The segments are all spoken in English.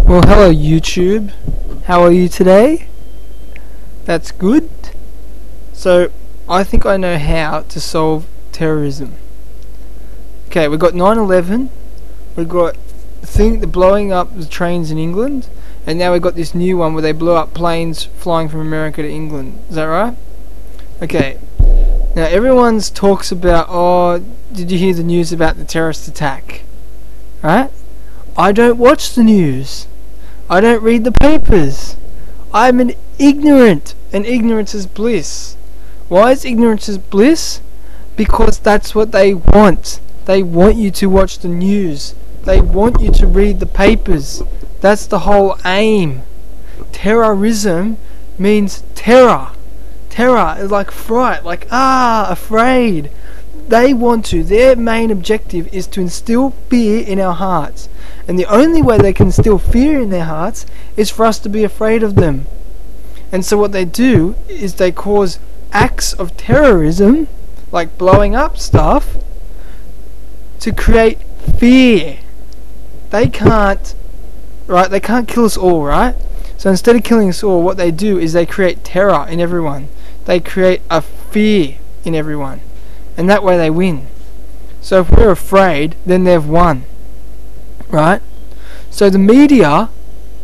Well, hello YouTube. How are you today? That's good. So, I think I know how to solve terrorism. Okay, we've got 9/11. We've got the blowing up the trains in England, and now we've got this new one where they blew up planes flying from America to England. Is that right? Okay. Now everyone talks about, oh, did you hear the news about the terrorist attack? Right? I don't watch the news. I don't read the papers. I'm an ignorant, and ignorance is bliss. Why is ignorance is bliss? Because that's what they want. They want you to watch the news. They want you to read the papers. That's the whole aim. Terrorism means terror. Terror is like fright, like afraid. They want to, their main objective is to instill fear in our hearts. And the only way they can instill fear in their hearts is for us to be afraid of them. And so what they do is they cause acts of terrorism, like blowing up stuff, to create fear. They can't kill us all, right? So instead of killing us all, what they do is they create terror in everyone. They create a fear in everyone. And that way they win. So if we're afraid, then they've won. Right? So the media,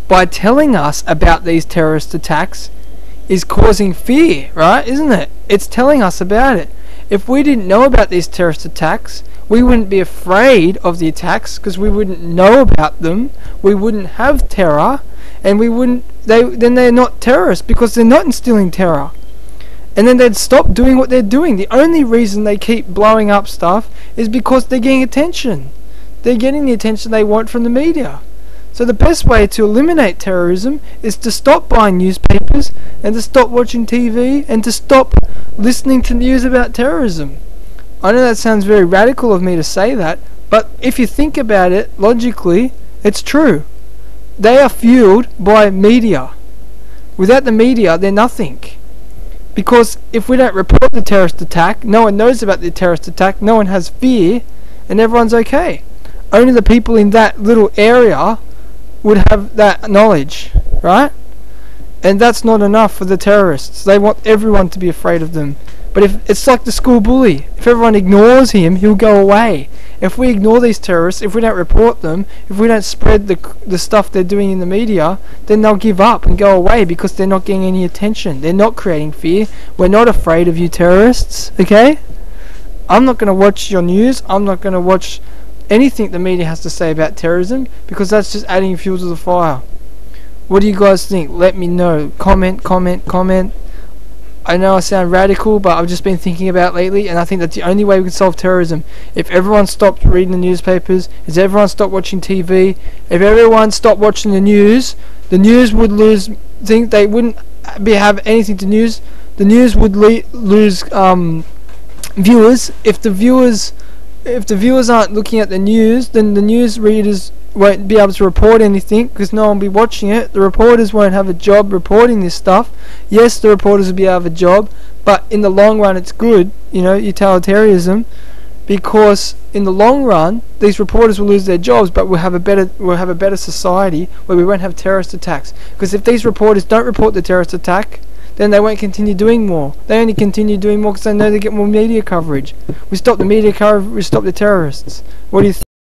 by telling us about these terrorist attacks, is causing fear, right? Isn't it? It's telling us about it. If we didn't know about these terrorist attacks, we wouldn't be afraid of the attacks because we wouldn't know about them. We wouldn't have terror, and then they're not terrorists because they're not instilling terror. And then they'd stop doing what they're doing. The only reason they keep blowing up stuff is because they're getting attention. They're getting the attention they want from the media. So the best way to eliminate terrorism is to stop buying newspapers and to stop watching TV and to stop listening to news about terrorism. I know that sounds very radical of me to say that, but if you think about it logically, it's true. They are fueled by media. Without the media, they're nothing. Because if we don't report the terrorist attack, no one knows about the terrorist attack, no one has fear, and everyone's okay. Only the people in that little area would have that knowledge, right? And that's not enough for the terrorists. They want everyone to be afraid of them. But if it's like the school bully, if everyone ignores him, he'll go away. If we ignore these terrorists, if we don't report them, if we don't spread the stuff they're doing in the media, then they'll give up and go away because they're not getting any attention. They're not creating fear. We're not afraid of you terrorists, okay? I'm not going to watch your news. I'm not going to watch anything the media has to say about terrorism because that's just adding fuel to the fire. What do you guys think? Let me know. Comment. I know I sound radical, but I've just been thinking about it lately, and I think that's the only way we can solve terrorism. If everyone stopped reading the newspapers, if everyone stopped watching TV, if everyone stopped watching the news would lose. They wouldn't have anything to news. The news would lose viewers. If the viewers aren't looking at the news, then the news readers won't be able to report anything because no one will be watching it. The reporters won't have a job reporting this stuff. Yes, the reporters will be able to have a job, but in the long run it's good, utilitarianism, because in the long run these reporters will lose their jobs, but we'll have a better society where we won't have terrorist attacks. Because if these reporters don't report the terrorist attack, then they won't continue doing more. They only continue doing more because they know they get more media coverage. We stop the media coverage, we stop the terrorists. What do you think?